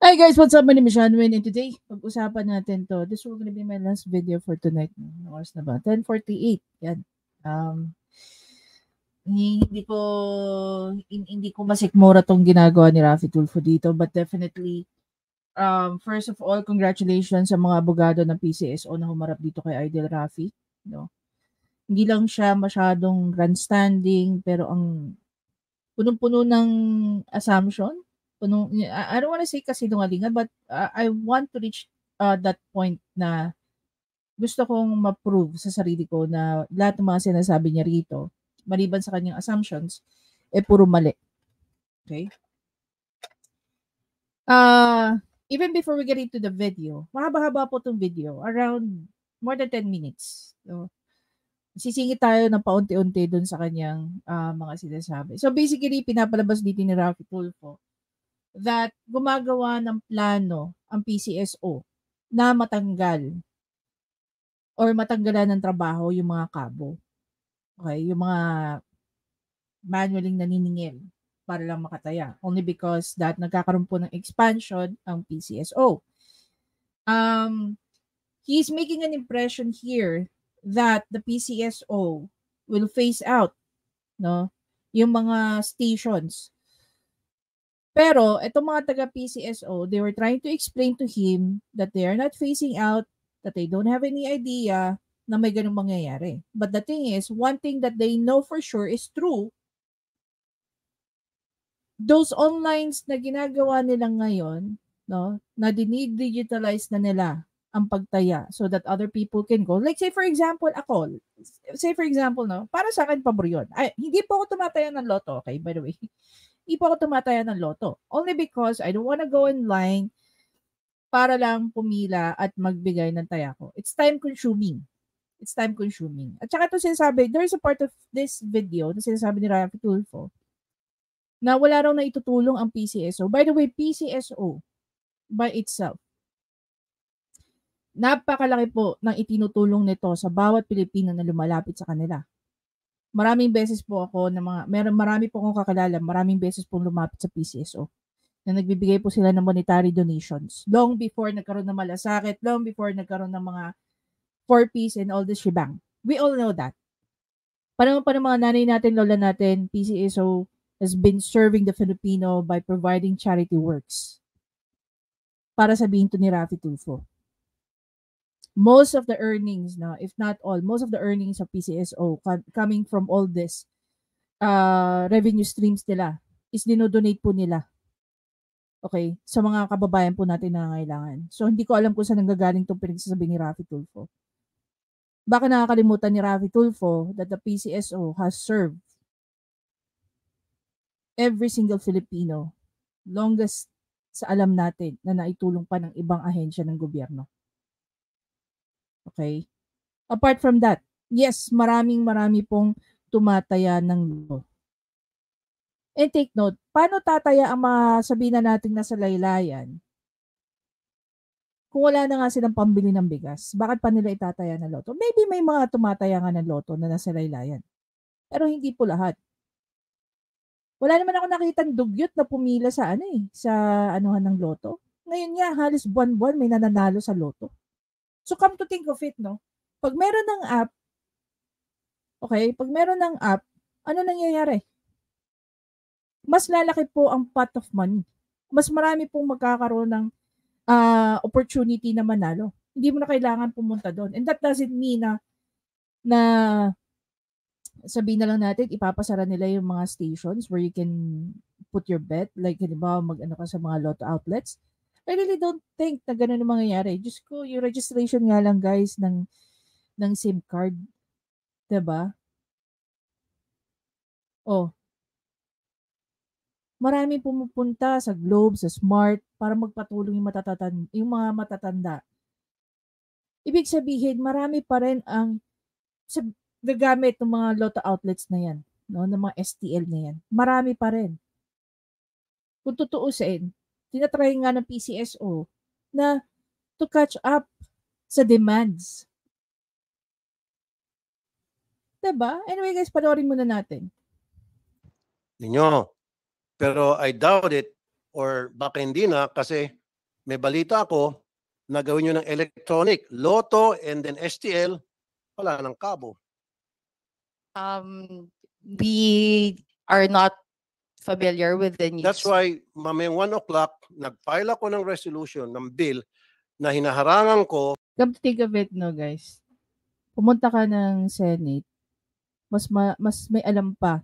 Hi guys, what's up? My name is Shanwin and today, pag-usapan natin to. This will gonna be my last video for tonight. Anong oras na ba? 10:48. Yan. Um, hindi ko masikmura tong ginagawa ni Rafi Tulfo dito, but definitely, first of all, congratulations sa mga abogado ng PCSO na humarap dito kay Idol Rafi. No? Hindi lang siya masyadong grandstanding, pero ang punong-puno ng assumption. I don't want to say kasinungalingan, but I want to reach that point na gusto kong ma-prove sa sarili ko na lahat ng mga sinasabi niya rito, maliban sa kanyang assumptions, puro mali. Okay? Even before we get into the video, mahaba-haba po itong video, around more than 10 minutes. So, sisingit tayo ng paunti-unti dun sa kanyang mga sinasabi. So basically, pinapalabas dito ni Rafi Tulfo that gumagawa ng plano ang PCSO na matanggal or matanggalan ng trabaho yung mga kabo. Okay? Yung mga manualing naniningil para lang makataya. Only because that nagkakaroon po ng expansion ang PCSO. He's making an impression here that the PCSO will phase out yung mga stations. Pero itong mga taga PCSO, they were trying to explain to him that they are not phasing out, that they don't have any idea na may ganung mangyayari. But the thing is, one thing that they know for sure is true. Those onlines na ginagawa nila ngayon, na dinid-digitalize na nila ang pagtaya so that other people can go. Like say for example, ako, para sa akin pabor yun. Hindi po ako tumataya ng loto, okay, by the way. Hindi po ako tumataya ng loto. Only because I don't wanna go in line para lang pumila at magbigay ng taya ko. It's time consuming. At saka ito sinasabi, there's a part of this video na sinasabi ni Rafi Tulfo na wala raw na itutulong ang PCSO. By the way, PCSO by itself, napakalaki po ng itinutulong nito sa bawat Pilipino na lumalapit sa kanila. Maraming beses po ako marami po akong kakilala, maraming beses pong lumapit sa PCSO na nagbibigay po sila ng monetary donations. Long before nagkaroon ng malasakit, long before nagkaroon ng mga 4Ps and all this shebang. We all know that. Panahon pa ng mga nanay natin, lola natin, PCSO has been serving the Filipino by providing charity works. Para sabihin to ni Rafi Tulfo. Most of the earnings, if not all, most of the earnings of PCSO coming from all this revenue streams nila is dinodonate po nila. Okay? Sa mga kababayan po natin na nangangailangan. So, hindi ko alam kung saan nanggagaling itong pinagsasabi ni Rafi Tulfo. Baka nakakalimutan ni Rafi Tulfo that the PCSO has served every single Filipino longest sa alam natin na naitulong pa ng ibang ahensya ng gobyerno. Okay? Apart from that, yes, marami pong tumataya ng law. And take note, paano tataya ang sabihin na natin nasa laylayan kung wala na nga silang pambili ng bigas? Bakit pa nila itataya ng loto? Maybe may mga tumataya nga ng loto na nasa laylayan. Pero hindi po lahat. Wala naman ako nakitang dugyot na pumila sa anuhan ng loto. Ngayon nga, halos buwan-buwan may nananalo sa loto. So come to think of it, pag meron ng app, ano nangyayari? Mas lalaki po ang pot of money. Mas marami pong magkakaroon ng opportunity na manalo. Hindi mo na kailangan pumunta doon. And that doesn't mean na sabihin na lang natin, ipapasara nila yung mga stations where you can put your bet. Like, halimbawa, mag-ano ka sa mga lotto outlets. I really don't think na gano'n ang mangyayari. Diyos ko, yung registration nga lang, guys, ng SIM card. Diba? Oh. Marami pumupunta sa Globe, sa Smart, para magpatulong yung mga matatanda. Ibig sabihin, marami pa rin ang gagamit ng mga lotto outlets na yan, ng mga STL na yan. Marami pa rin. Kung tutuusin, tinatry nga ng PCSO na to catch up sa demands. Diba? Anyway guys, panoorin muna natin. Ninyo. Pero I doubt it, or baka hindi na, kasi may balita ako na gawin nyo ng electronic, Lotto and then STL, wala ng kabo. We are not familiar with the news. That's why, mamayang 1 o'clock, nag-file ako ng resolution, ng bill, na hinaharangan ko. Come to think of it, no, guys. Pumunta ka ng Senate, mas may alam pa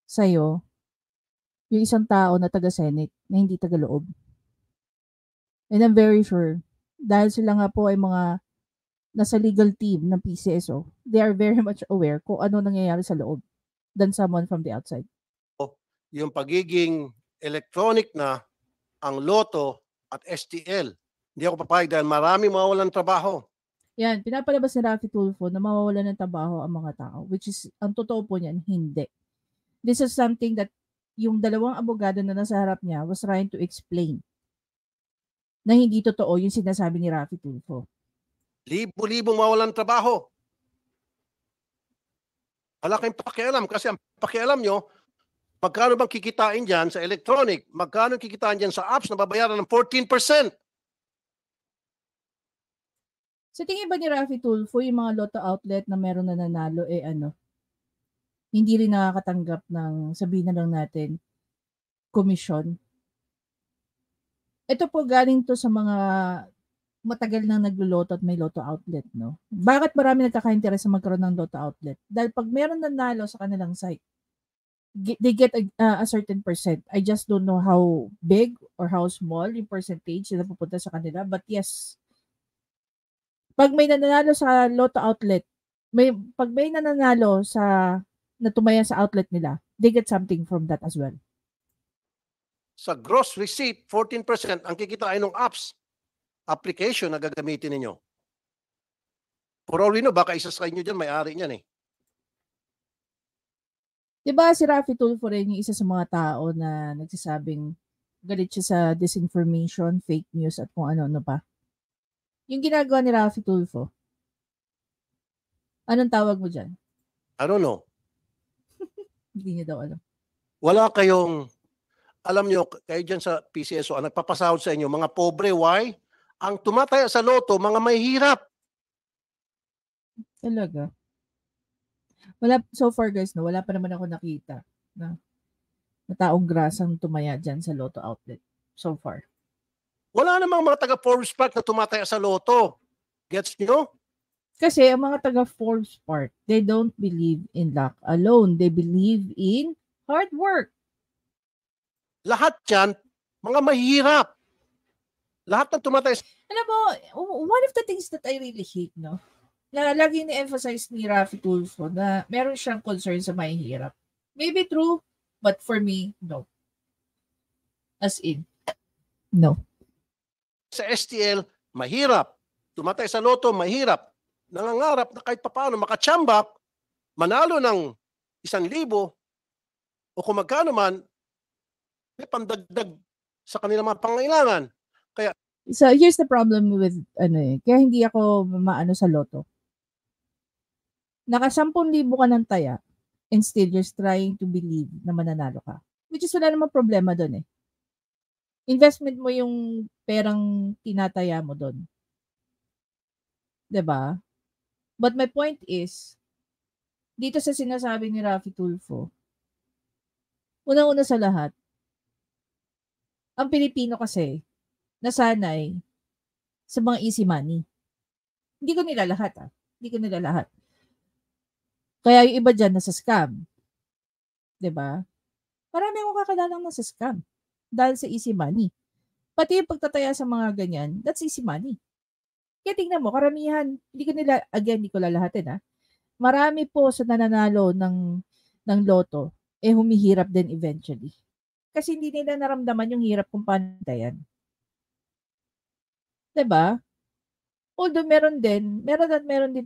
sa'yo yung isang tao na taga-Senate na hindi taga-loob. And I'm very sure, dahil sila nga po ay mga nasa legal team ng PCSO, they are very much aware kung ano nangyayari sa loob than someone from the outside. Yung pagiging electronic na ang Lotto at STL. Hindi ako papayag dahil maraming mawawalan trabaho. Yan, pinapalabas ni Raffy Tulfo na mawawalan ng trabaho ang mga tao, which is, ang totoo po niyan, hindi. This is something that yung dalawang abogado na nasa harap niya was trying to explain na hindi totoo yung sinasabi ni Raffy Tulfo. Libo-libong mawalan trabaho. Wala kayong pakialam kasi ang pakialam nyo, magkano bang kikitain dyan sa electronic? Magkano kikitain dyan sa apps na babayaran ng 14%? Sa tingin ba ni Raffy Tulfo, yung mga Lotto outlet na meron na nanalo, hindi rin nakakatanggap ng, sabihin na lang natin, komisyon? Ito po galing to sa mga matagal nang nagluloto at may Lotto outlet, no? Bakit marami nagkaka-interest sa magkaroon ng Lotto outlet? Dahil pag meron nanalo sa kanilang site, they get a certain percent. I just don't know how big or how small yung percentage na pupunta sa kanila. But yes, pag may nananalo sa Lotto outlet, pag may nananalo sa natumaya sa outlet nila, they get something from that as well. Sa gross receipt, 14% ang kikitain ng apps, application na gagamitin ninyo. For all we know, baka isa sa inyo dyan, may-ari niyan eh. Diba si Raffy Tulfo rin yung isa sa mga tao na nagsasabing galit siya sa disinformation, fake news at kung ano-ano pa. Yung ginagawa ni Raffy Tulfo, anong tawag mo dyan? I don't know. Hindi niya daw alam. Wala kayong, alam nyo, kayo dyan sa PCSO, ang nagpapasahod sa inyo, mga pobre, why? Ang tumataya sa Lotto, mga mahihirap. Talaga? Wala, so far guys, no, wala pa naman ako nakita na taong grasang tumaya dyan sa Lotto outlet. So far. Wala namang mga taga-Forbes Park na tumataya sa Lotto. Gets nyo? Kasi ang mga taga-Forbes Park, they don't believe in luck alone. They believe in hard work. Lahat yan, mga mahihirap. Lahat ng tumataya. Alam mo, one of the things that I really hate, no? Na lagi ni-emphasize ni Raffy Tulfo na meron siyang concern sa mahihirap. Maybe true, but for me, no. As in, no. Sa STL, mahirap. Tumatay sa Lotto, mahirap. Nangangarap na kahit papaano makachambak, manalo ng 1,000 o kung magkano man, may pandagdag sa kanilang mga pangailangan. Kaya, so here's the problem with, kaya hindi ako maano sa Lotto. Naka 10,000 ka ng taya and still you're trying to believe na mananalo ka. Which is wala namang problema doon eh. Investment mo yung perang tinataya mo doon. 'Di ba? But my point is, dito sa sinasabi ni Raffy Tulfo, unang-una sa lahat, ang Pilipino kasi, nasanay sa mga easy money. Hindi ko nila lahat Hindi ko nila lahat. Kaya yung iba dyan nasa scam. 'Di ba? Marami akong kakalalang nasa scam dahil sa easy money. Pati yung pagtataya sa mga ganyan, that's easy money. Kaya tingnan mo, karamihan, hindi ko lalahatin marami po sa nananalo ng Lotto, humihirap din eventually. Kasi hindi nila naramdaman yung hirap kung paano tayan. 'Di ba? Although meron din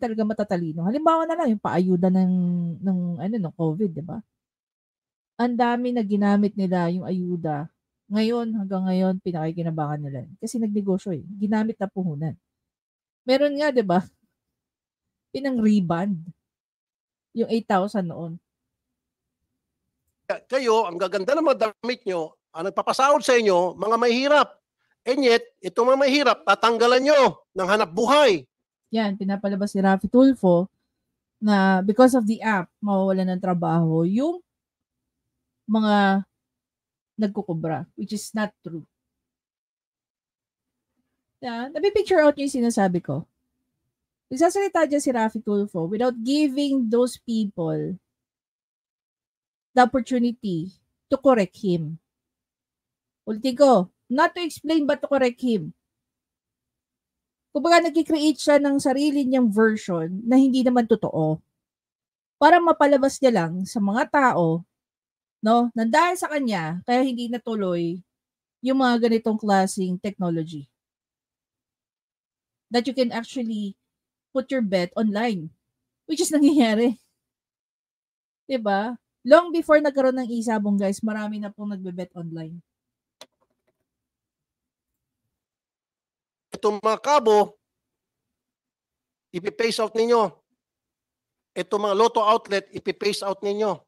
talaga matatalino. Halimbawa na lang yung paayuda ng COVID, 'di ba? Ang dami na ginamit nila yung ayuda. Hanggang ngayon, pinakikinabangan nila. Kasi nagnegosyo ginamit na puhunan. Meron nga, 'di ba? Pinang-reband yung 8,000 noon. kayo, ang gaganda ng mga damit nyo, ang nagpapasahod sa inyo, mga mahihirap. And yet, itong mga mahirap, tatanggalan nyo ng hanap buhay. Yan, pinapalabas ni Raffy Tulfo na because of the app, mawawalan ng trabaho yung mga nagkukubra, which is not true. Yeah, napipicture out yung sinasabi ko. Nagsasalita dyan si Raffy Tulfo without giving those people the opportunity to correct him. Ulitin ko, not to explain but to correct him. Kumbaga nag-create siya ng sarili niyang version na hindi naman totoo. Para mapalabas niya lang sa mga tao, no, na dahil sa kanya, kaya hindi natuloy yung mga ganitong klaseng technology. That you can actually put your bet online. Which is nangyayari. Diba? Long before nagkaroon ng isabong, guys, marami na pong nagbe-bet online. Itong mga kabo, ipipace out ninyo. Itong mga lotto outlet, ipipace out ninyo.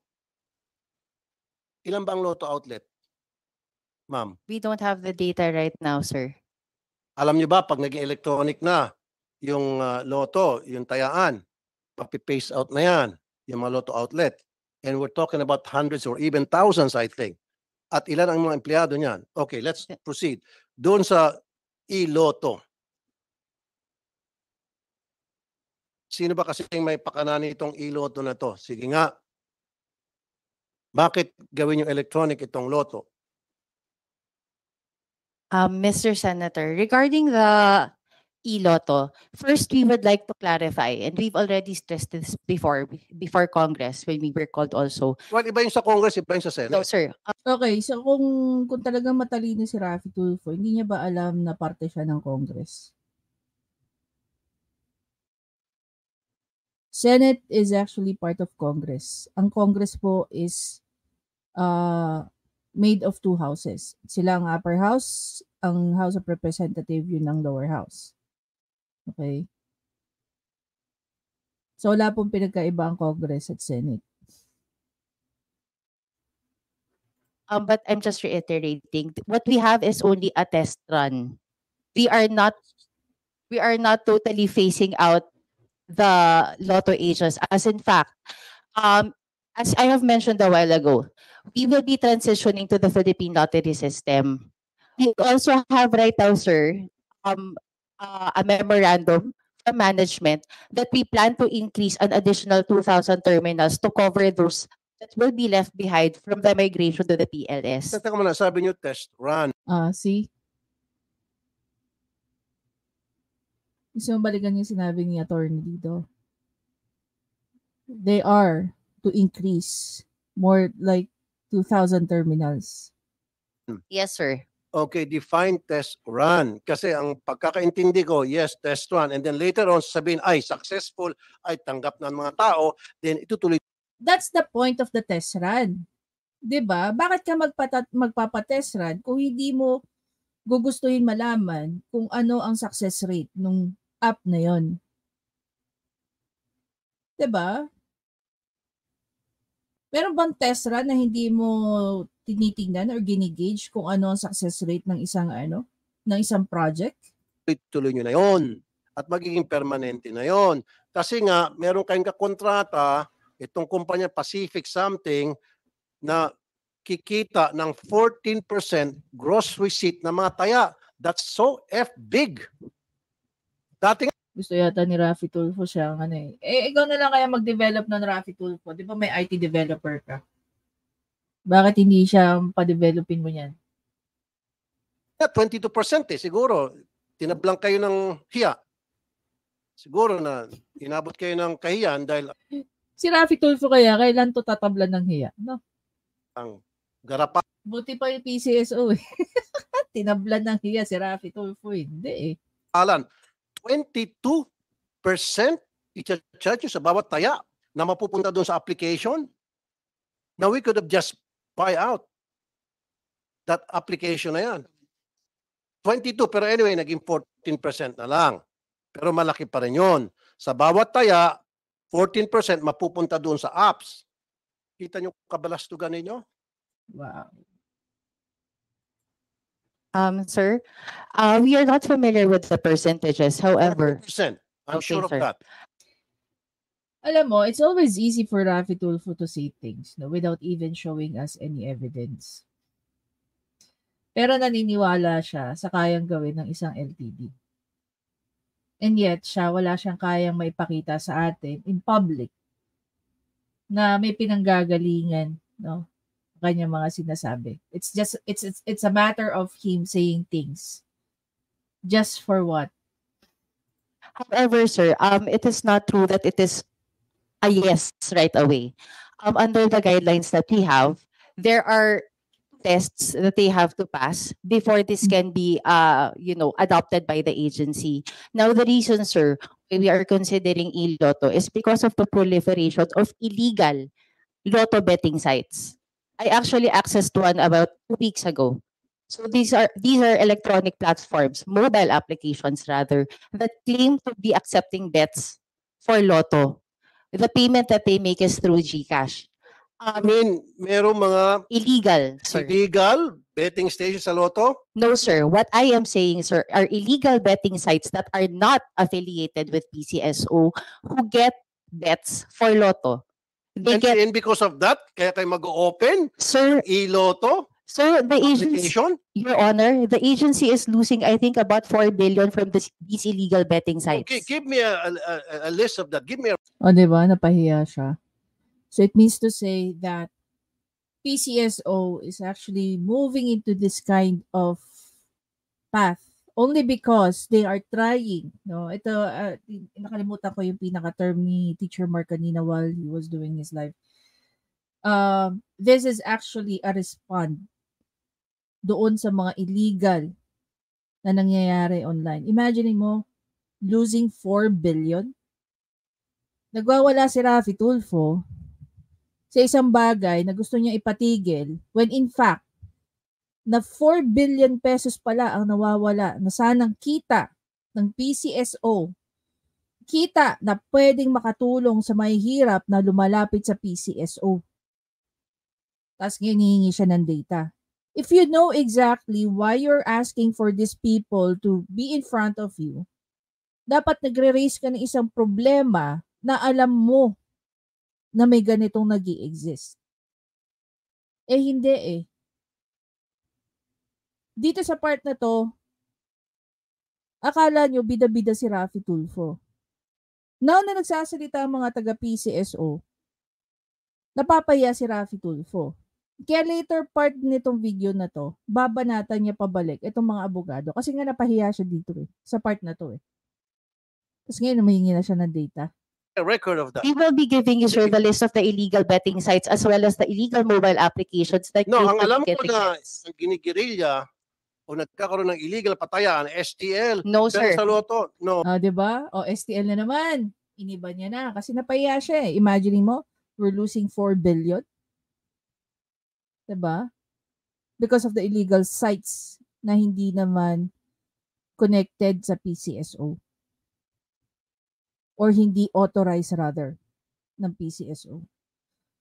Ilan ba ang lotto outlet? Ma'am. We don't have the data right now, sir. Alam niyo ba, pag naging electronic na yung lotto, yung tayaan, papipace out na yan, yung mga lotto outlet. And we're talking about hundreds or even thousands, I think. At ilan ang mga empleyado niyan? Okay, let's proceed. Doon sa e-lotto. Sino ba kasi may pakananin itong e-lotto na to? Sige nga. Bakit gawin yung electronic itong lotto? Mr. Senator, regarding the e-lotto, first we would like to clarify, and we've already stressed this before Congress when we were called also. Well, iba yung sa Congress, iba yung sa Senate. No, sir. Okay, so kung talagang matalino si Raffy Tulfo, hindi niya ba alam na parte siya ng Congress? Senate is actually part of Congress. Ang Congress po is made of two houses. Sila ang upper house, ang House of Representative, yun ang lower house. Okay? So wala pong pinagkaiba ang Congress at Senate. But I'm just reiterating, what we have is only a test run. We are not totally phasing out the lotto agents. As in fact, as I have mentioned a while ago, we will be transitioning to the Philippine lottery system. We also have right now, sir, a memorandum from management that we plan to increase an additional 2,000 terminals to cover those that will be left behind from the migration to the PLS. Teka muna, sabi niyo test run. See? Gusto mo balikan yung sinabi ni attorney dito? They are to increase more like 2,000 terminals. Yes, sir. Okay, define test run. Kasi ang pagkakaintindi ko, yes, test run. And then later on, sabihin, ay, successful, ay, tanggap ng mga tao, then itutuloy. That's the point of the test run. 'Di ba? Bakit ka magpapa-test run kung hindi mo gugustuhin malaman kung ano ang success rate nung app na 'yon? 'Di ba? Meron bang test run na hindi mo tinitingnan or ginigauge kung ano ang success rate ng isang project? Tuloy nyo na yon at magiging permanente na yon. Kasi nga, meron kayong kakontrata, itong kumpanya Pacific something, na kikita ng 14% gross receipt na mga taya. That's so big. Dati Gusto yata ni Raffy Tulfo siya ikaw na lang kaya mag-develop ng Raffy Tulfo. Di ba may IT developer ka? Bakit hindi siya pa-developin mo yan? 22% siguro. Tinablang kayo ng hiya. Siguro na inabot kayo ng kahiyan dahil si Raffy Tulfo kaya kailan to tatablan ng hiya? No? Ang garapan. Buti pa yung PCSO eh. Tinablan ng hiya si Raffy Tulfo. Hindi eh. Alan, 22% i-charge sa bawat taya na mapupunta doon sa application. Now we could have just buy out that application na yan. 22, pero anyway, naging 14% na lang. Pero malaki pa rin yun. Sa bawat taya, 14% mapupunta doon sa apps. Kita nyo kabalastugan ninyo? Wow. Sir, we are not familiar with the percentages. However, 100%. I'm Okay, sure of sir. that. Alam mo, it's always easy for Raffy Tulfo to say things no, without even showing us any evidence. Pero naniniwala siya sa kayang gawin ng isang LTD. And yet, wala siyang kayang maipakita sa atin in public na may pinanggagalingan, no? Kanyang mga sinasabi. It's a matter of him saying things. Just for what? however, sir, it is not true that it is a yes right away. Under the guidelines that we have, there are tests that they have to pass before this can be, adopted by the agency. Now, the reason, sir, why we are considering e-lotto is because of the proliferation of illegal lotto betting sites. I actually accessed one about 2 weeks ago. So these are electronic platforms, mobile applications rather, that claim to be accepting bets for lotto. The payment that they make is through GCash. I mean, merong mga Illegal, sir. illegal betting stations sa Lotto? No, sir. What I am saying, sir, are illegal betting sites that are not affiliated with PCSO who get bets for Lotto. They get, And because of that, kaya kayo mag-open sir, e-Lotto sir, the agency, application? Your Honor, the agency is losing, I think, about 4 billion from these illegal betting sites. Okay, give me a list of that. Give me a O, diba? Napahiya siya. So, it means to say that PCSO is actually moving into this kind of path only because they are trying. No, ito, nakalimutan ko yung pinaka-term ni Teacher Mark kanina while he was doing his live. This is actually a response doon sa mga illegal na nangyayari online. Imagine mo, losing 4 billion. Nagwawala si Raffy Tulfo sa isang bagay na gusto niya ipatigil when in fact, na 4 billion pesos pala ang nawawala na sanang kita ng PCSO. Kita na pwedeng makatulong sa mahihirap na lumalapit sa PCSO. Tapos ngayon hihingi siya ng data. If you know exactly why you're asking for these people to be in front of you, dapat nagre-raise ka ng isang problema na alam mo na may ganitong nag-i-exist. Hindi eh. Dito sa part na to, akala nyo bida-bida si Raffy Tulfo. Now na nagsasalita ang mga taga-PCSO, napapaya si Raffy Tulfo. Kaya later part nitong video na to, babanatan niya pabalik itong mga abogado. Kasi nga napahiya siya dito eh, sa part na to eh. Tapos ngayon humihingi na siya ng data. record of that. We will be giving you, sir, the list of the illegal betting sites as well as the illegal mobile applications that No, claim ang to be alam ko getting na bets. ang ginigirilya o nagkakaroon ng illegal patayan, STL, No, pero sir. sa Lotto, no. Ah, 'di ba? O STL na naman. Iniba niya na kasi napahiya siya eh. Imagine mo, we're losing 4 billion. 'Di ba? Because of the illegal sites na hindi naman connected sa PCSO. Or hindi authorized rather ng PCSO.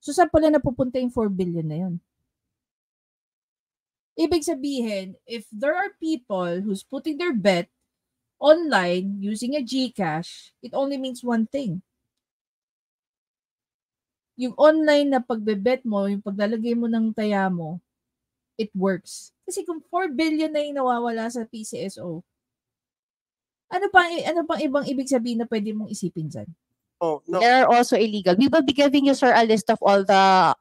So saan pala napupunta yung 4 billion na yun? Ibig sabihin, if there are people who's putting their bet online using a GCash, it only means one thing. Yung online na pagbebet mo, yung paglalagay mo ng taya mo, it works. Kasi kung 4 billion na yung nawawala sa PCSO, ano pang ibang ibig sabihin na pwede mong isipin dyan? Oh, no. There are also illegal. We will be giving you, sir, a list of all the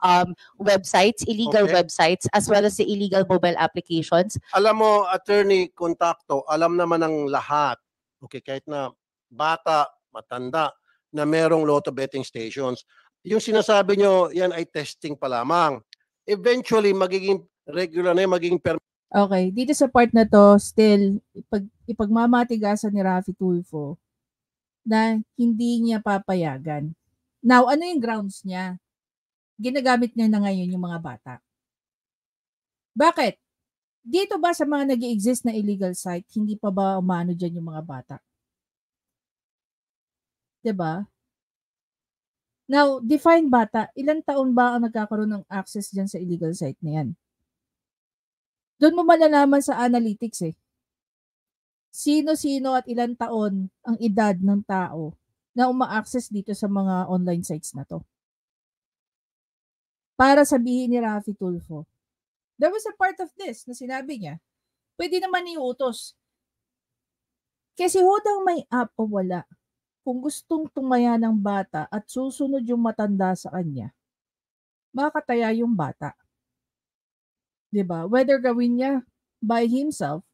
websites, illegal Okay. websites, as well as the illegal mobile applications. Alam mo, Attorney Contacto, alam naman ng lahat, okay, kahit na bata, matanda, na merong Lotto betting stations. Yung sinasabi nyo, yan ay testing pa lamang. Eventually, magiging regular na yan, magiging permanent. Okay, dito sa part na to, still, ipagmamatigasan ni Raffy Tulfo na hindi niya papayagan. Now, ano yung grounds niya? Ginagamit niya na ngayon yung mga bata. Bakit? Dito ba sa mga nag-i-exist na illegal site, hindi pa ba umano dyan yung mga bata? 'Di ba? Now, define bata. Ilang taon ba ang nagkakaroon ng access dyan sa illegal site na yan? Doon mo malalaman sa analytics eh. Sino-sino at ilang taon ang edad ng tao na uma-access dito sa mga online sites na to. Para sabihin ni Raffy Tulfo, there was a part of this na sinabi niya, pwede naman iutos. Kasi hodang may app o wala, kung gustong tumaya ng bata at susunod yung matanda sa kanya, makakataya yung bata. 'Di ba? Whether gawin niya by himself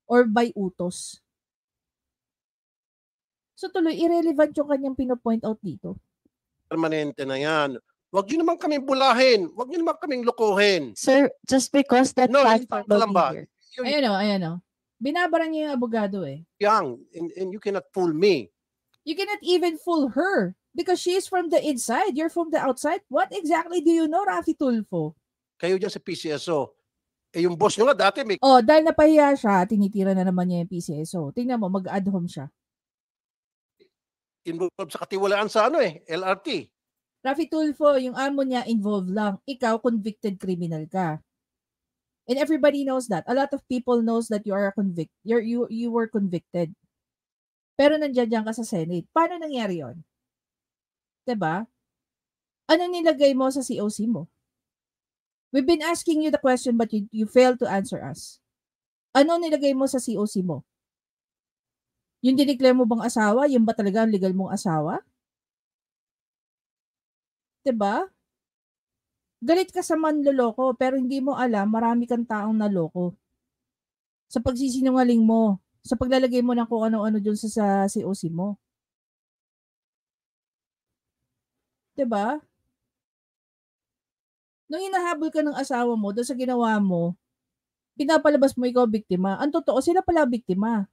or by utos. So tuloy, irrelevant yung kanyang pinopoint out dito. Permanente na yan. Huwag niyo naman kaming bulahin. Huwag niyo naman kaming lokohin. Sir, just because that No, platform will lang be ba? here. Ayan o. Binabara niya yung abogado eh. Young, and you cannot fool me. You cannot even fool her because she is from the inside. You're from the outside. What exactly do you know, Raffy Tulfo? Kayo dyan sa PCSO. Eh yung boss nyo nga dati may... Oh, dahil napahiya siya, tinitira na naman niya yung PCSO. Tingnan mo, mag-add home siya. involved sa katiwalaan sa LRT. Raffy Tulfo, yung amo niya involved lang. Ikaw, convicted criminal ka. And everybody knows that. A lot of people knows that you are you were convicted. Pero nandiyan ka sa Senate. Paano nangyari yon? 'Di ba? Ano nilagay mo sa COC mo? We've been asking you the question but you failed to answer us. Ano nilagay mo sa COC mo? Yung dineclare mo bang asawa? Yung ba talaga ang legal mong asawa? 'Di ba? Galit ka sa manloloko pero hindi mo alam marami kang taong naloko. Sa pagsisinungaling mo, sa paglalagay mo ng kung ano-ano dun sa COC mo. 'Di ba? Nung hinahabol ka ng asawa mo doon sa ginawa mo, pinapalabas mo ikaw biktima. Ang totoo, sila pala biktima.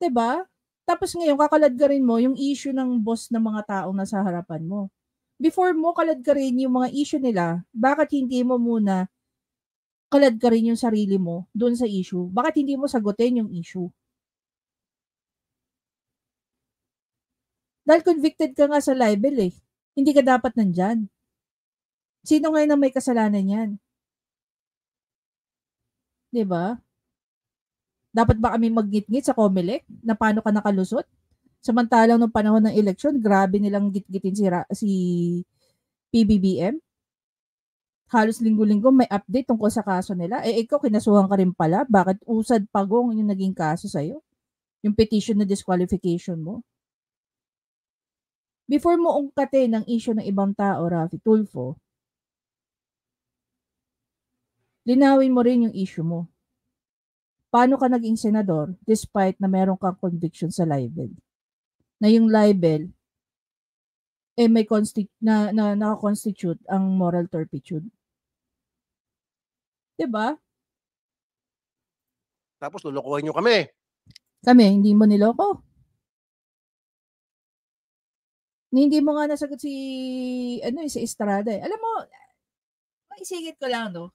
'Di ba? Tapos ngayon kakaladgarin mo yung issue ng boss ng mga taong nasa harapan mo. Before mo kaladgarin yung mga issue nila, bakit hindi mo muna kaladgarin yung sarili mo doon sa issue? Bakit hindi mo sagutin yung issue? Dahil convicted ka nga sa libel eh. Hindi ka dapat nandyan. Sino ngayon ang may kasalanan yan? 'Di ba? Dapat ba kami maggitgit sa COMELEC na paano ka nakalusot? Samantalang nung panahon ng eleksyon, grabe nilang gitgitin si PBBM. Halos linggo-linggo may update tungkol sa kaso nila. Eh ikaw, kinasuhan ka rin pala. Bakit usad pagong yung naging kaso sa'yo? Yung petition na disqualification mo? Before mo ungkatin ang issue ng ibang tao, Raffy Tulfo, linawin mo rin yung issue mo. Paano ka naging senador despite na meron kang conviction sa libel? Na yung libel may naka-constitute ang moral turpitude. 'Di ba? Tapos lulukuhin nyo kami. Kami, hindi mo niloko. Hindi mo nga nasagot si Estrada eh. Alam mo, maisigit ko lang, no?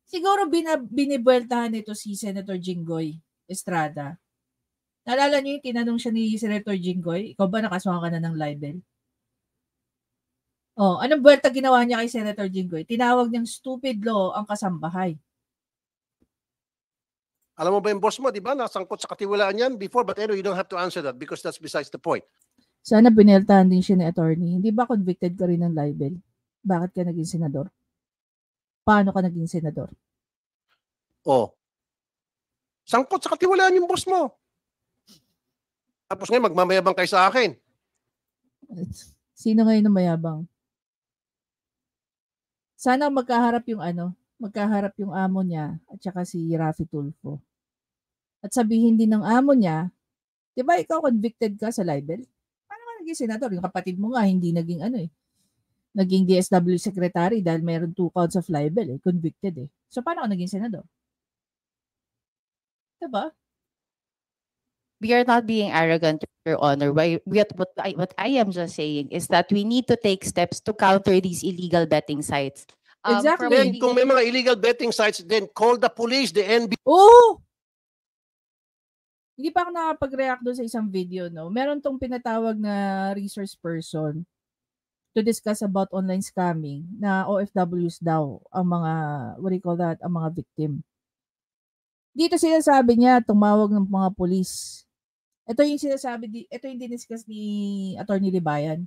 Siguro binibueltahan nito si Senator Jinggoy Estrada. Naalala niyo yung tinanong siya ni Senator Jinggoy, ikaw ba nakasuhan ka na ng libel? Oh, anong buwelta ginawa niya kay Senator Jinggoy? Tinawag niyang stupid law ang kasambahay. Alam mo ba yung boss mo, di ba? Nasangkot sa katiwalaan yan before, but anyway, you don't have to answer that because that's besides the point. Sana bineltahan din siya ni attorney. Hindi ba convicted ka rin ng libel? Bakit ka naging senador? Paano ka naging senador? Oh. Sangkot sa katiwalaan yung boss mo. Tapos ngayon, magmamayabang kayo sa akin. Sino ngayon na mayabang? Sana magkaharap yung amo niya at saka si Raffy Tulfo. At sabihin din ng amo niya, di ba ikaw convicted ka sa libel? Paano ka naging senador? Yung kapatid mo nga hindi naging naging DSW secretary dahil meron 2 counts of libel convicted eh. So paano ka naging senador? Diba? We are not being arrogant, Your Honor. What I am just saying is that we need to take steps to counter these illegal betting sites. Exactly. Then, kung may mga illegal betting sites, then call the police, the NBI. Oh! Hindi pa ako nakapag-react doon sa isang video, no? Meron tong pinatawag na resource person. to discuss about online scamming na OFWs daw ang mga, what do you call that, ang mga victim. Dito sinasabi niya, tumawag ng mga police. Ito yung sinasabi, ito yung diniscuss ni Attorney Libayan.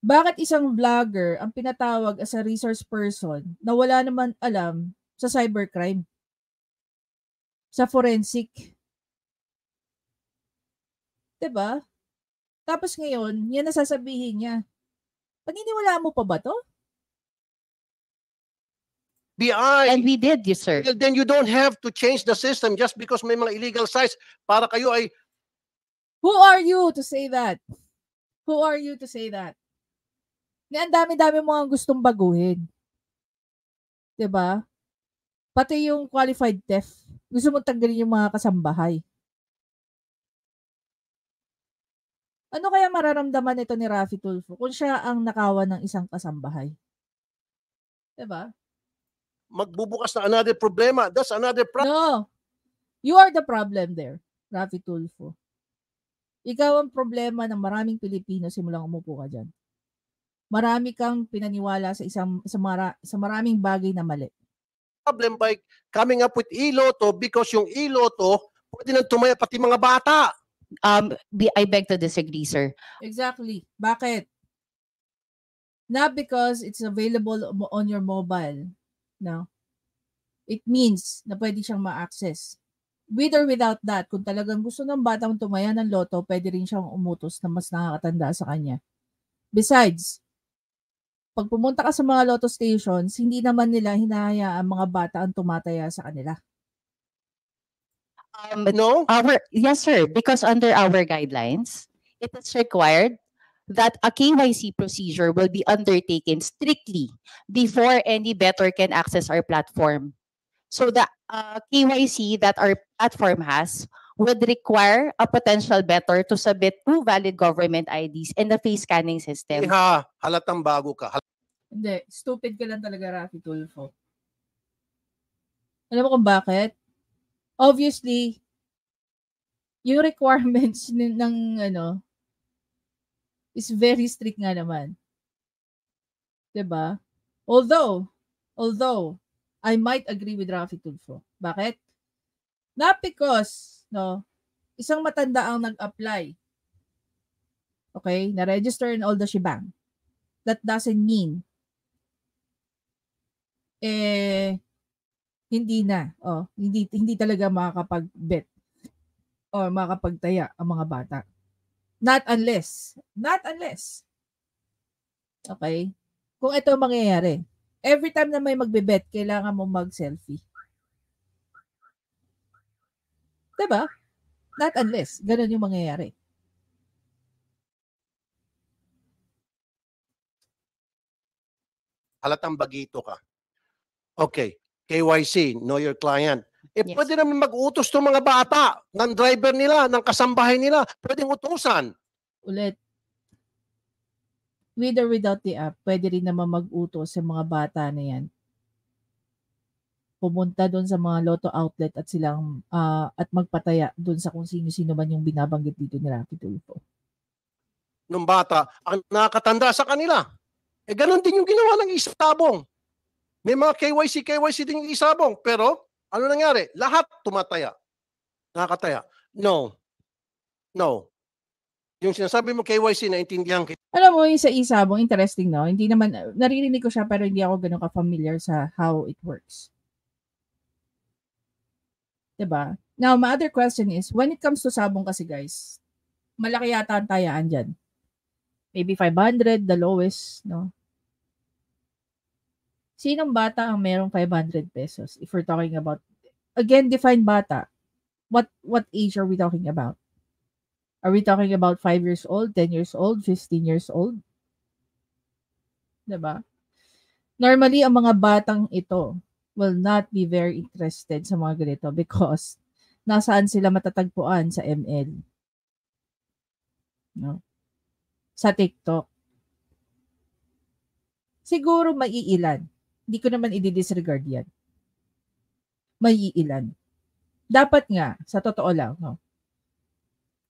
Bakit isang vlogger ang pinatawag as a resource person na wala naman alam sa cybercrime? Sa forensic? Diba? Tapos ngayon, yan nasasabihin niya. Paniniwalaan mo pa ba to? BI. And we did, yes, sir. Well, then you don't have to change the system just because may mga illegal sites para kayo ay... Who are you to say that? Who are you to say that? Na ang dami-dami mo ang gustong baguhin. 'Di ba? Pati yung qualified theft. Gusto mo tanggalin yung mga kasambahay. Ano kaya mararamdaman nito ni Raffy Tulfo kung siya ang nakawan ng isang kasambahay? 'Di ba? Magbubukas na another problema. That's another problem. No. You are the problem there, Raffy Tulfo. Ikaw ang problema ng maraming Pilipino simulang umupo ka dyan. Marami kang pinaniwala sa maraming bagay na mali. Problem by coming up with e-lotto because yung e-lotto pwede nang tumaya pati mga bata. I beg to disagree, sir. Exactly. Bakit? Not because it's available on your mobile. No. It means na pwede siyang ma-access. With or without that, kung talagang gusto ng batang tumaya ng loto, pwede rin siyang umutos na mas nakakatanda sa kanya. Besides, pag pumunta ka sa mga lotto stations, hindi naman nila hinahayaan mga bata ang tumataya sa kanila. No? Yes, sir. Because under our guidelines, it is required that a KYC procedure will be undertaken strictly before any bettor can access our platform. So the KYC that our platform has would require a potential bettor to submit 2 valid government IDs and a face scanning system. Halatang bago ka. Hindi. Stupid ka lang talaga, Raffy Tulfo. Alam mo kung bakit? Obviously, yung requirements ng is very strict nga naman. 'Di ba? Although I might agree with Raffy Tulfo. Bakit? Not because isang matanda ang nag-apply. Okay, na-register and all the shebang. That doesn't mean hindi talaga makakapag-bet o makakapagtaya ang mga bata. Not unless. Okay? Kung ito mangyayari, every time na may magbe-bet, kailangan mo mag-selfie. Diba? Not unless. Ganun yung mangyayari. Halatang bagito ka. Okay. KYC, know your client. Yes. Pwede naman mag-utos ng mga bata, ng driver nila, ng kasambahay nila. Pwedeng utusan. Ulit. With or without the app, pwede rin naman mag-utos sa mga bata na yan. Pumunta doon sa mga lotto outlet at silang at magpataya doon sa kung sino-sino man yung binabanggit dito ni Raffy Tulfo. Nung bata, ang nakakatanda sa kanila. Ganon din yung ginawa ng isabong. May mga KYC din yung isabong. Pero, ano nangyari? Lahat tumataya. Nakakataya. No. Yung sinasabi mo KYC, naintindihan kita. Alam mo, yung sa isabong, interesting, no? Hindi naman, naririnig ko siya pero hindi ako ganun ka-familiar sa how it works. Diba? Now, my other question is, when it comes to sabong kasi guys, malaki yata ang tayaan dyan. Maybe 500, the lowest, no? Sinong bata ang merong 500 pesos? If we're talking about, again, define bata. What age are we talking about? Are we talking about 5 years old, 10 years old, 15 years old? Diba? Normally, ang mga batang ito will not be very interested sa mga ganito because nasaan sila matatagpuan sa ML? No? Sa TikTok. Siguro maiilan. Hindi ko naman i-disregard yan. Maiilan. Dapat nga, sa totoo lang, no?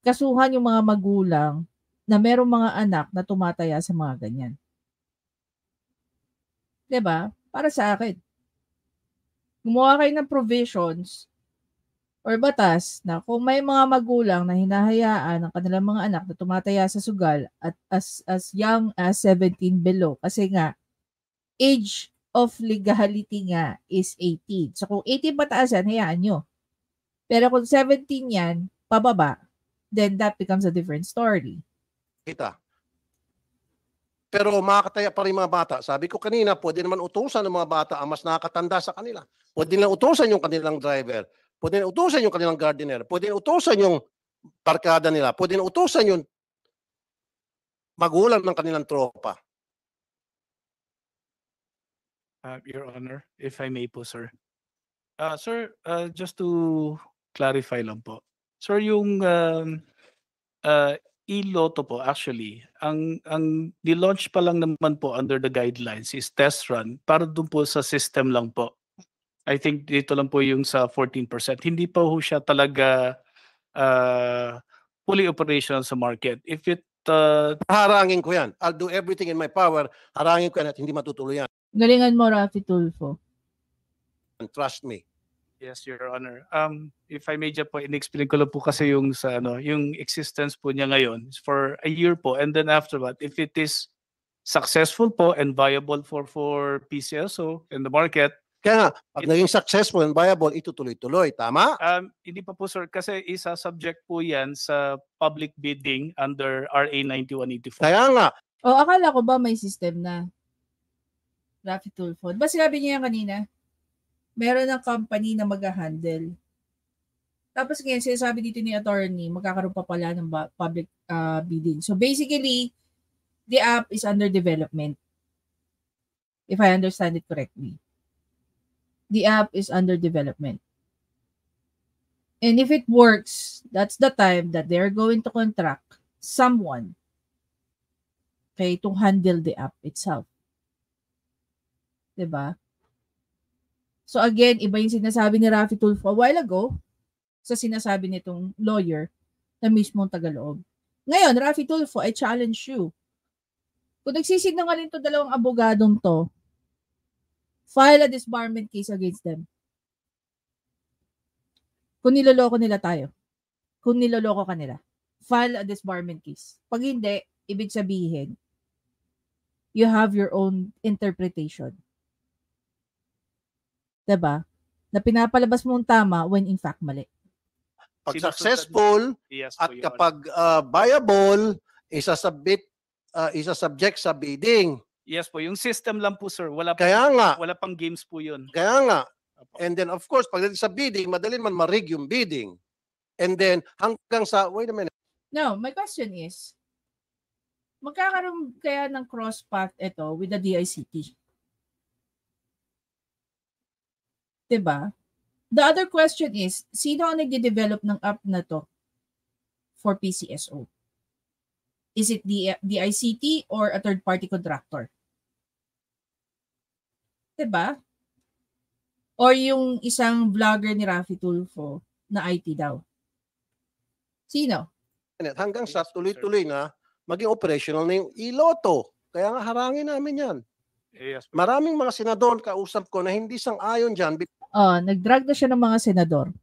Kasuhan yung mga magulang na merong mga anak na tumataya sa mga ganyan. 'Di ba? Para sa akin, gumawa kayo ng provisions or batas na kung may mga magulang na hinahayaan ng kanilang mga anak na tumataya sa sugal at as young as 17 below, kasi nga age of legality nga is 18. So kung 18 pataas yan, hayaan nyo. Pero kung 17 yan, pababa, then that becomes a different story. Kita. Pero makakataya pa rin mga bata. Sabi ko kanina, pwede naman utusan ng mga bata ang mas nakakatanda sa kanila. Pwede nilang utusan yung kanilang driver. Pwede nilang utusan yung kanilang gardener. Pwede nilang utusan yung barkada nila. Pwede nilang utusan yung magulang ng kanilang tropa. Your Honor, if I may po, sir. Sir, just to clarify lang po. Sir, yung e-lotto po, actually, ang di-launch pa lang naman po under the guidelines is test run para dun po sa system lang po. I think dito lang po yung sa 14%. Hindi pa ho siya talaga fully operational sa market. If it Harangin ko yan. I'll do everything in my power. Harangin ko yan at hindi matutuloy yan. Galingan mo, Rafi Tulfo. And trust me. Yes, Your Honor. If I may po, in-explain ko lang po kasi yung sa yung existence po niya ngayon for a year po, and then after that, if it is successful po and viable for PCSO in the market. Kaya nga, pag naging successful and viable, itutuloy-tuloy. Tama? Hindi pa po, sir, kasi isa-subject po yan sa public bidding under RA 9184. Kaya nga. O, akala ko ba may system na? Rafi Tulfo. Diba sinabi niya yan kanina? Meron ng company na mag-handle. Tapos ngayon, sinasabi dito ni attorney, magkakaroon pa pala ng public bidding. So basically, the app is under development. If I understand it correctly. The app is under development. And if it works, that's the time that they're going to contract someone, okay, to handle the app itself. Diba? So again, iba yung sinasabi ni Rafi Tulfo a while ago sa sinasabi nitong lawyer na mismong Tagaloob. Ngayon, Rafi Tulfo, I challenge you. Kung nagsisinungaling to dalawang abogadong to, file a disbarment case against them. Kung niloloko nila tayo, kung niloloko ka nila, file a disbarment case. Pag hindi, ibig sabihin, you have your own interpretation. Diba? Na pinapalabas mo ang tama when in fact mali. Pag successful at kapag viable, isa-subject sa bidding. Yes po, yung system lang po, sir. Wala pang games po yun. Kaya nga. And then of course, pagdating sa bidding, madali man ma-rig yung bidding. And then hanggang sa, wait a minute. No, my question is, magkakaroon kaya ng cross-path ito with the DICT? Diba? The other question is, sino ang nagde-develop ng app na to for PCSO? Is it the ICT or a third-party contractor? Diba? Or yung isang vlogger ni Rafi Tulfo na IT daw? Sino? Hanggang sa tuloy-tuloy na maging operational na yung e-lotto. Kaya nga harangin namin yan. Yes. Maraming mga senador kausap ko na hindi sang-ayon dyan. Nag-drag na siya ng mga senador.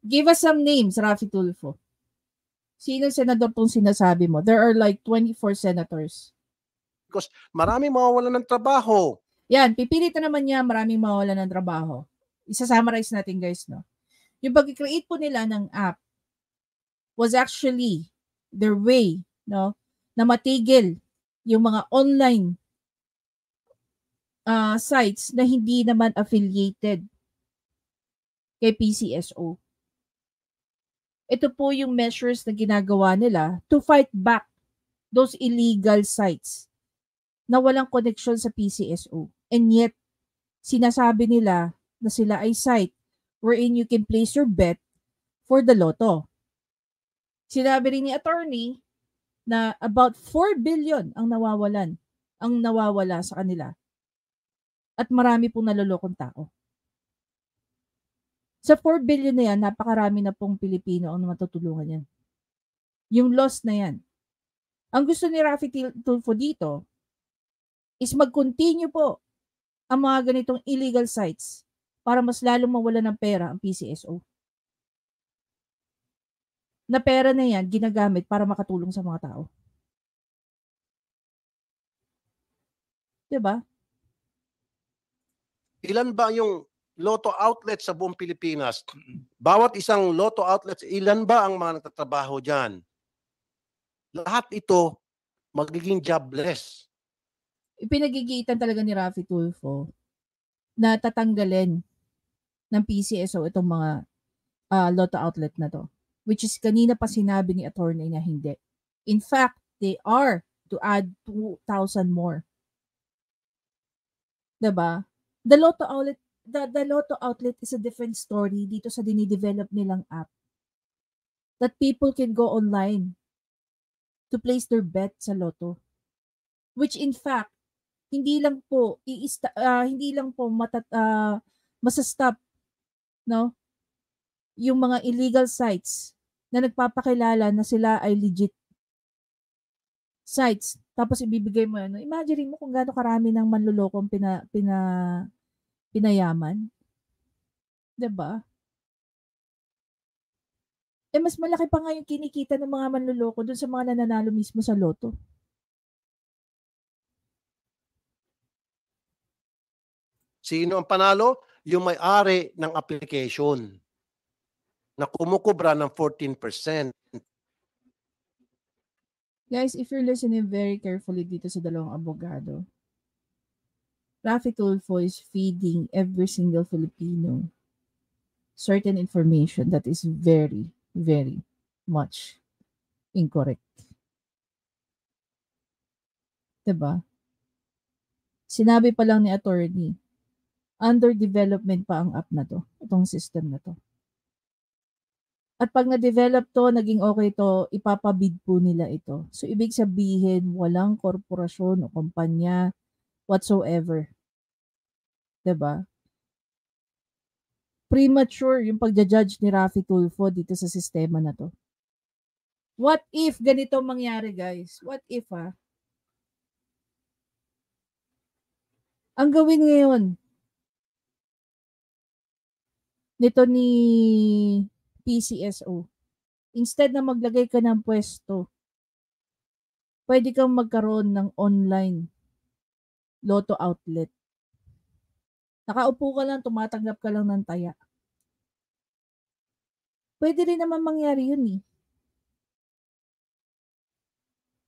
Give us some names, Rafi Tulfo. Sino senador pong sinasabi mo? There are like 24 senators. Because maraming mawawalan ng trabaho. Yan, pipilit na naman niya maraming mawawalan ng trabaho. Isa-summarize natin, guys, no? Yung pag-create po nila ng app was actually their way, no, na matigil yung mga online sites na hindi naman affiliated kay PCSO. Ito po yung measures na ginagawa nila to fight back those illegal sites na walang connection sa PCSO. And yet, sinasabi nila na sila ay site wherein you can place your bet for the lotto. Sinabi rin ni attorney na about 4 billion ang nawawala sa kanila. At marami pong nalolokong tao. Sa 4 billion na yan, napakarami na pong Pilipino ang matutulungan yan. Yung loss na yan. Ang gusto ni Raffy Tulfo dito is mag-continue po ang mga ganitong illegal sites para mas lalong mawala ng pera ang PCSO. Na pera na yan ginagamit para makatulong sa mga tao. Diba? Ilan ba yung lotto outlet sa buong Pilipinas? Bawat isang lotto outlet, ilan ba ang mga nagtatrabaho dyan? Lahat ito magiging jobless. Ipinagigitan talaga ni Raffy Tulfo na tatanggalin ng PCSO itong mga lotto outlet na to. Which is kanina pa sinabi ni attorney na hindi. In fact, they are to add 2,000 more. Diba? The lotto outlet is a different story dito sa dinidevelop nilang app. That people can go online to place their bet sa lotto. Which in fact, hindi lang po masastop no yung mga illegal sites na nagpapakilala na sila ay legit sites tapos ibibigay mo ano, imagine mo kung gaano karami ng manlolokong pinayaman, 'di ba? Mas malaki pa nga yung kinikita ng mga manloloko dun sa mga nananalo mismo sa loto. Sino ang panalo? Yung may-ari ng application na kumukubra ng 14%. Guys, if you're listening very carefully dito sa dalawang abogado, Raffy Tulfo is feeding every single Filipino certain information that is very, very much incorrect. Diba? Sinabi pa lang ni attorney, under development pa ang app na to, itong system na to. At pag na-develop to, naging okay to, ipapabid po nila ito. So, ibig sabihin, walang korporasyon o kumpanya whatsoever. Diba? Premature yung pagja-judge ni Raffy Tulfo dito sa sistema na to. What if ganito mangyari, guys? What if, ang gawin ngayon nito ni PCSO, instead na maglagay ka ng pwesto, pwede kang magkaroon ng online lotto outlet. Nakaupo ka lang, tumatanggap ka lang ng taya. Pwede rin naman mangyari yun eh.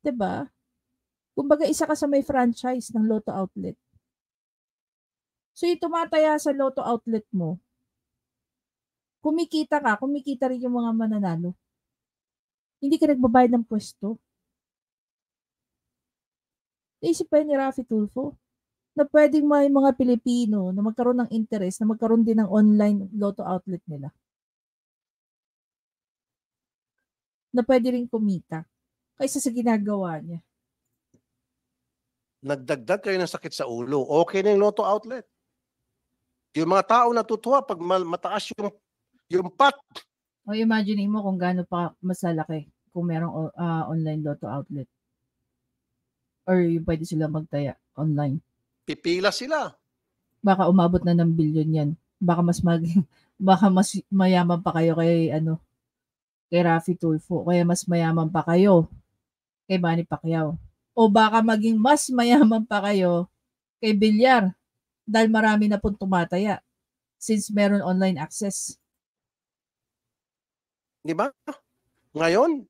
Diba? Kumbaga isa ka sa may franchise ng lotto outlet. So yung tumataya sa lotto outlet mo, kumikita ka, kumikita rin yung mga mananalo. Hindi ka nagbabayad ng pwesto. Naisip pa ni Raffy Tulfo na pwedeng may mga Pilipino na magkaroon ng interest, na magkaroon din ng online lotto outlet nila. Na pwede rin kumita kaysa sa ginagawa niya. Nagdagdag kayo ng sakit sa ulo. Okay na yung lotto outlet. Yung mga tao natutuwa pag mataas yung pot. O imagine mo kung gaano pa mas lalaki kung merong online lotto outlet. Or yung pwede sila magtaya online. Pipila sila. Baka umabot na ng bilyon yan. Baka mas mayaman pa kayo kay Raffy Tulfo. Kaya mas mayaman pa kayo kay Manny Pacquiao. O baka maging mas mayaman pa kayo kay Villar dahil marami na pong tumataya since meron online access. Di ba? Ngayon,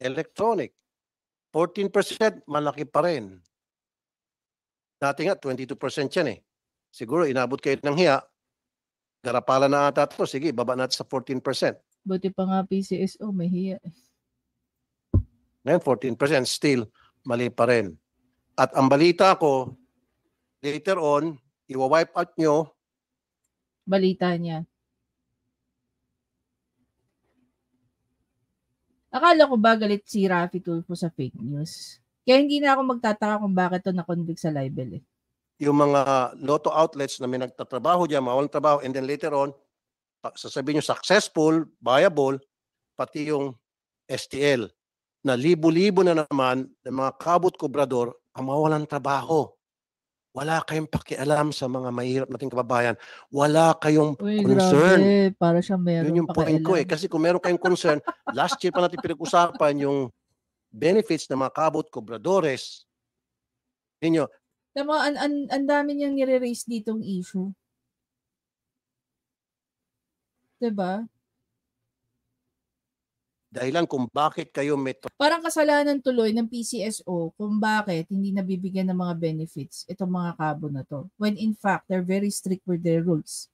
electronic. 14% malaki pa rin. Dati nga, 22% yan eh. Siguro, inabot kayo ng hiya. Garapala na ata ito. Sige, baba natin sa 14%. Buti pa nga PCSO, may hiya. Ngayon, 14%. Still, mali pa rin. At ang balita ko, later on, iwa-wipe out nyo. Balita niya. Akala ko ba galit si Raffy Tulfo sa fake news? Kaya hindi na ako magtataka kung bakit ito na-convict sa libel eh. Yung mga lotto outlets na may nagtatrabaho dyan, mawalang trabaho, and then later on, sasabihin nyo successful, viable, pati yung STL. na libo-libo na naman ng mga kabut-kubrador ang mawalan trabaho. Wala kayong pakialam sa mga mahirap nating kababayan. Wala kayong Uy, concern. grabe. Para siya Yun meron yung point ko eh. pakialam. Kasi kung meron kayong concern, last year pa natin pinag-usapan yung benefits ng mga kabut-kubradores. Ninyo, Tama, ang dami niyang nire-raise ditong issue. Diba? dahilan kung bakit kayo may Parang kasalanan tuloy ng PCSO kung bakit hindi nabibigyan ng mga benefits itong mga kabo na to. When in fact, they're very strict with their rules.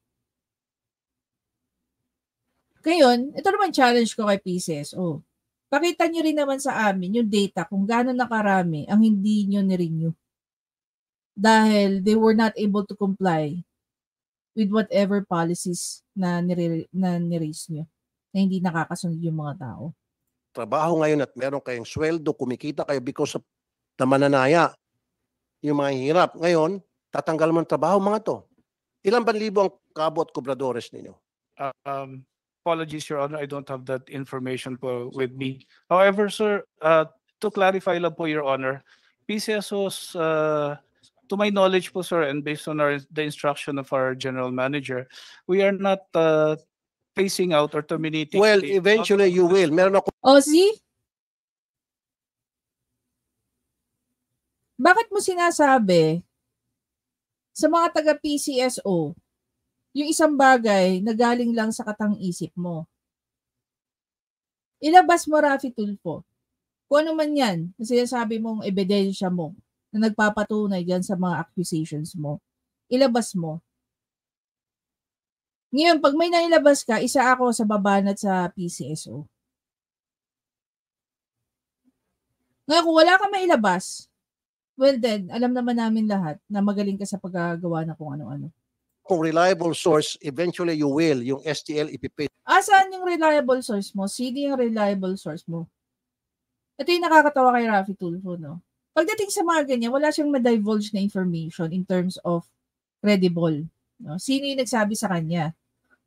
Ngayon, ito naman challenge ko kay PCSO. Pakita nyo rin naman sa amin yung data kung gaano nakarami ang hindi nyo nirenew. Dahil they were not able to comply with whatever policies na niraise nyo na hindi nakakasunod yung mga tao. trabaho ngayon at meron kayong sweldo, kumikita kayo because of na mananaya, yung mga hirap. Ngayon, tatanggal mo ng trabaho mga to. Ilan ba libo ang kabo at kubradores ninyo? Apologies, Your Honor, I don't have that information po with me. However, sir, to clarify lang po, Your Honor, PCSO's, to my knowledge po, sir, and based on the instruction of our general manager, we are not phasing out or terminating. Well, eventually you will. Meron ako O, see? Bakit mo sinasabi sa mga taga-PCSO yung isang bagay na galing lang sa katang-isip mo? Ilabas mo, Raffy Tulfo. Kung ano man yan, na sinasabi mong ebidensya mo na nagpapatunay dyan sa mga accusations mo, ilabas mo. Ngayon, pag may nailabas ka, isa ako sa babanat sa PCSO. Ngayon, kung wala ka mailabas, well then, alam naman namin lahat na magaling ka sa paggagawa na kung ano-ano. kung reliable source, eventually you will. Yung STL ipipay. Saan yung reliable source mo? Sino yung reliable source mo? Ito yung nakakatawa kay Raffy Tulfo, no? Pagdating sa mga ganyan, wala siyang ma-divulge na information in terms of credible. No? Sino yung nagsabi sa kanya?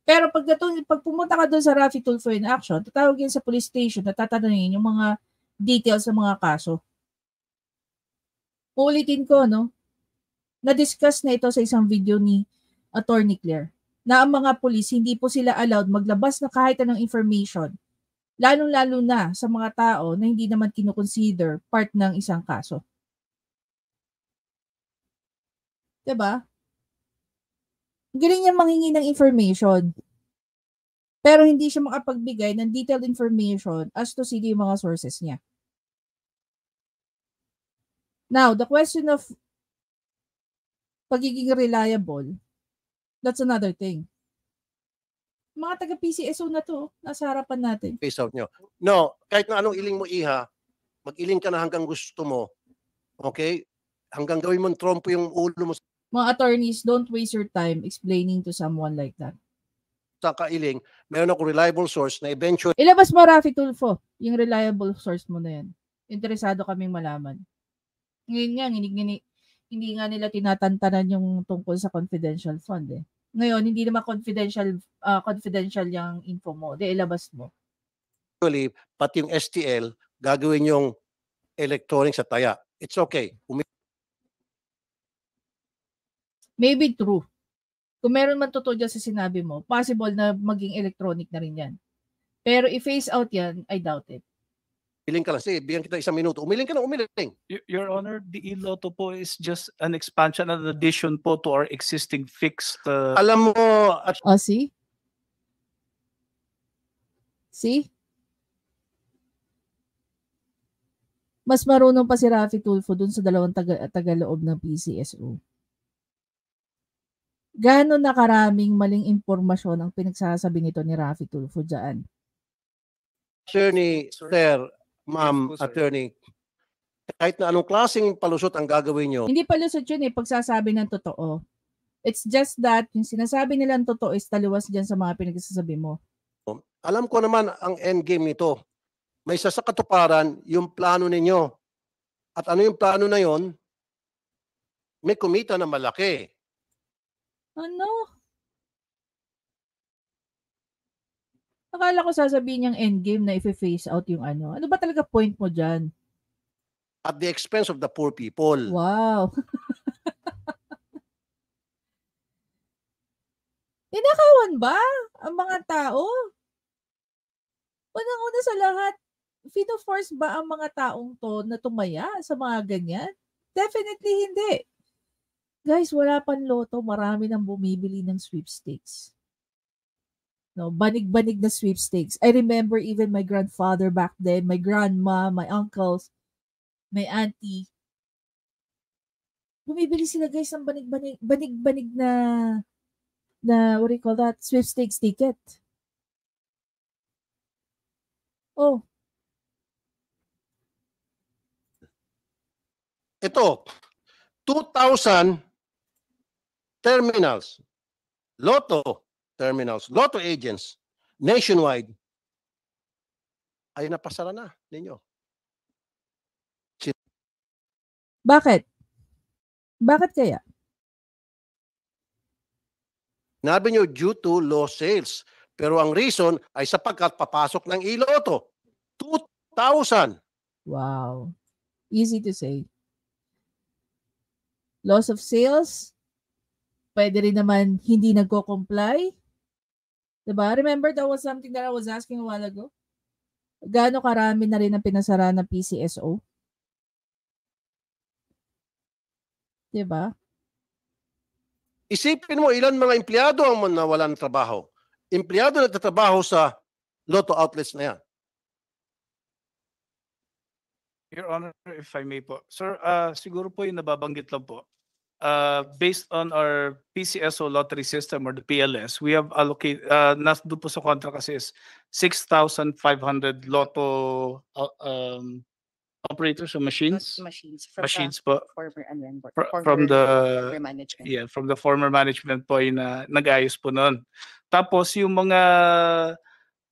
Pero pag pumunta ka doon sa Raffy Tulfo in action, tatawagin sa police station at tatanungin yung mga details ng mga kaso. Ulitin ko, no? Na-discuss na ito sa isang video ni Attorney Claire na ang mga pulis hindi po sila allowed maglabas na kahit anong information, lalong-lalo na sa mga tao na hindi naman kinukonsider part ng isang kaso. Diba? Galing niya manghingi ng information. Pero hindi siya makapagbigay ng detailed information as to sino yung mga sources niya. Now, the question of pagiging reliable, that's another thing. Mga taga-PCSO na to, nasa harapan natin. Face out nyo. No, kahit na anong iling mo iha, mag-iling ka na hanggang gusto mo. Okay? Hanggang gawin mo trompo yung ulo mo Mga attorneys, don't waste your time explaining to someone like that. sa kailing. Meron ako reliable source na eventually Ilabas mo, Raffy Tulfo, yung reliable source mo na yan. Interesado kaming malaman. Ngayon nga, hindi nga nila tinatantanan yung tungkol sa confidential fund eh. Ngayon, hindi naman confidential yung info mo. De, ilabas mo. pati yung STL gagawin yung electronic sa taya. It's okay. Maybe true. Kung meron man totoo dyan sa sinabi mo, possible na maging electronic na rin yan. Pero i-phase out yan, I doubt it. Umiling ka lang. Sige, bigyan kita 1 minuto. Umiling ka na, umiling. Your Honor, the e-lotto po is just an expansion and addition po to our existing fixed. Alam mo, at Oh, see? See? Mas marunong pa si Raffy Tulfo dun sa dalawang tagaloob ng PCSO. Gaano na karaming maling impormasyon ang pinagsasabi nito ni Raffy Tulfo dyan? attorney, sir, ma'am, Yes po, sir. attorney, kahit na anong klaseng palusot ang gagawin nyo, Hindi palusot yun pagsasabi ng totoo. It's just that yung sinasabi nilang totoo is taliwas dyan sa mga pinagsasabi mo. alam ko naman ang endgame nito. May isa sa katuparan yung plano ninyo. At ano yung plano na yon? May kumita na malaki. Ano? Akala ko sasabihin niyang endgame na i-phase out yung ano. Ano ba talaga point mo dyan? At the expense of the poor people. Wow. Ninakawan ba ang mga tao? Unang-una sa lahat, fino-force ba ang mga taong to na tumaya sa mga ganyan? Definitely hindi. Guys, wala pang loto, marami nang bumibili ng sweepstakes. No, banig-banig na sweepstakes. I remember even my grandfather back then, my grandma, my uncles, my auntie. Bumibili sila guys ng banig-banig na what do you call that? Sweepstakes ticket. Oh. Ito, 2,000 terminals, Lotto terminals, Lotto agents, nationwide, ay napasara na ninyo. Bakit? Bakit kaya? Nabi nyo due to low sales. Pero ang reason ay sapagkat papasok ng iloto. 2,000. Wow. Easy to say. Loss of sales. Pwede rin naman hindi nagko-comply. Diba? Remember that was something that I was asking a while ago? Gaano karami na rin ang pinasara ng PCSO? Diba? Isipin mo ilan mga empleyado ang nawalan ng trabaho. Empleyado na nagtatrabaho sa Lotto outlets na yan. Your Honor, if I may po. Sir, siguro po yung nababanggit lang po. Based on our PCSO lottery system or the PLS, we have allocated, doon po sa kontra kasi is 6,500 Lotto operators or machines. Machines po. From the former management. Yeah, from the former management po yung nag-ayos po noon. Tapos yung mga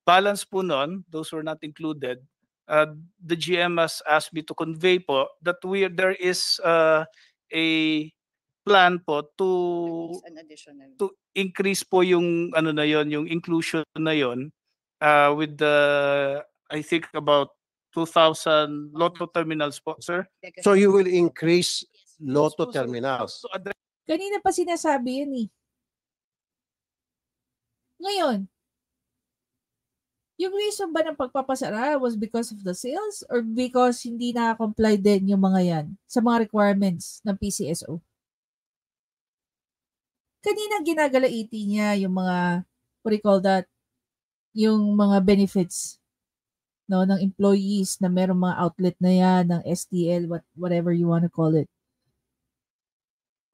balance po noon, those were not included. The GM has asked me to convey po that there is a plan po to increase po yung ano na yon, yung inclusion na yon with the I think about 2,000 Lotto terminals po, sir. So you will increase Lotto terminals. Kanina pa sinasabi yun eh. Ngayon, yung reason ba ng pagpapasara was because of the sales or because hindi na-comply din yung mga yan sa mga requirements ng PCSO? Kanina ginagalaiti niya yung mga, what do you call that, yung mga benefits no, ng employees na merong mga outlet na yan, ng STL, whatever you want to call it.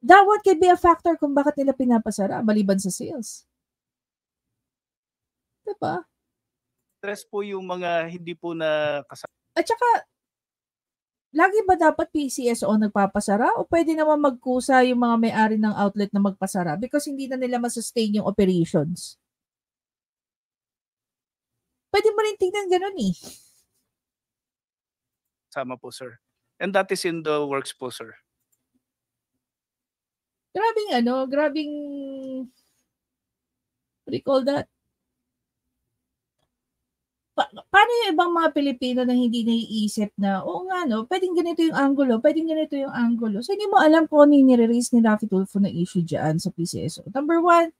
That one can be a factor kung bakit nila pinapasara maliban sa sales. Diba? Stress po yung mga hindi po na kasama. At saka, lagi ba dapat PCSO nagpapasara o pwede naman magkusa yung mga may-ari ng outlet na magpasara because hindi na nila masustain yung operations? Pwede mo rin tingnan ganun eh. Sama po, sir. And that is in the works po, sir. Grabing, what do you call that? Paano yung ibang mga Pilipino na hindi naiisip na, oo nga no, pwedeng ganito yung angulo, pwedeng ganito yung angulo. So hindi mo alam kung ano yung nire-raise ni Raffy Tulfo na issue dyan sa PCSO. Number 1,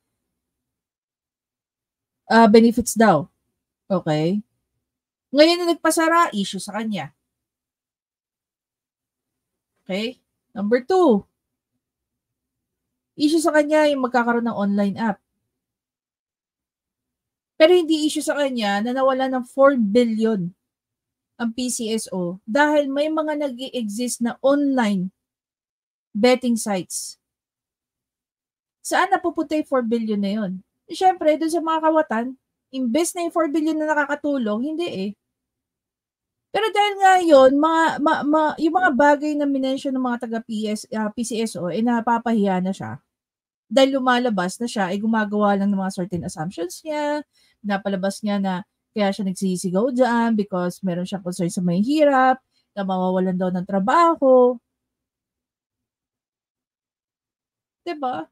benefits daw. Okay? Ngayon na nagpasara, issue sa kanya. Okay? Number 2, issue sa kanya yung magkakaroon ng online app. Pero hindi issue sa kanya na nawala ng 4 billion ang PCSO dahil may mga nag-i-exist na online betting sites. Saan napupunta yung 4 billion na yun? Siyempre, doon sa mga kawatan, imbes na yung 4 billion na nakakatulong, hindi eh. Pero dahil nga yun, yung mga bagay na minensyon ng mga taga-PCSO, napapahiya na siya. Dahil lumalabas na siya, gumagawa lang ng mga certain assumptions niya, napalabas niya na kaya siya nagsisigaw dyan because meron siyang concern sa may hirap, na mawawalan daw ng trabaho. Diba?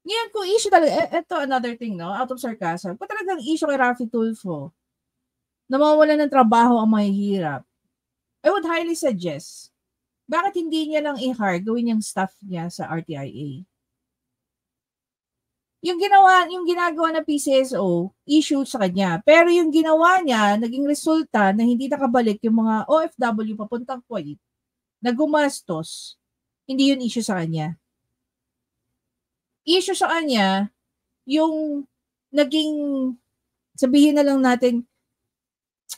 Ngayon, kung issue talaga, ito another thing, no? Out of sarcasm. Kung talagang issue kay Raffy Tulfo, na mawawalan ng trabaho ang mahihirap, I would highly suggest, bakit hindi niya lang i-hire, gawin yung staff niya sa RTIA? Yung ginagawa ng PCSO, issue sa kanya. Pero yung ginawa niya, naging resulta na hindi nakabalik yung mga OFW papuntang Kuwait, na gumastos, hindi yun issue sa kanya. Issue sa kanya, yung naging, sabihin na lang natin,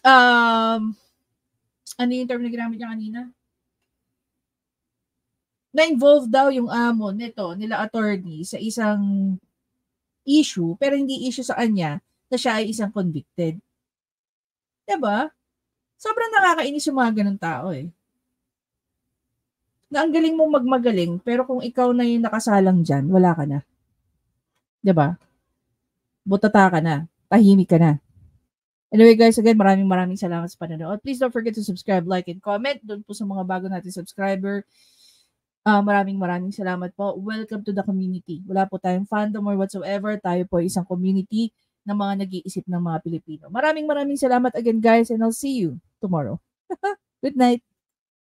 ano yung term na ginamit niya kanina? Na-involve daw yung amo nila attorney sa isang issue, pero hindi issue sa kanya na siya ay isang convicted. Diba? Sobrang nakakainis yung mga ganun tao eh. Na ang galing mong magmagaling, pero kung ikaw na yung nakasalang dyan, wala ka na. Diba? Butata ka na. Tahimik ka na. Anyway guys, again, maraming salamat sa panonood. Please don't forget to subscribe, like, and comment. Doon po sa mga bago natin subscriber. Maraming salamat po. Welcome to the community. Wala po tayong fandom or whatsoever. Tayo po ay isang community ng mga nag-iisip ng mga Pilipino. Maraming salamat again guys, and I'll see you tomorrow. Good night.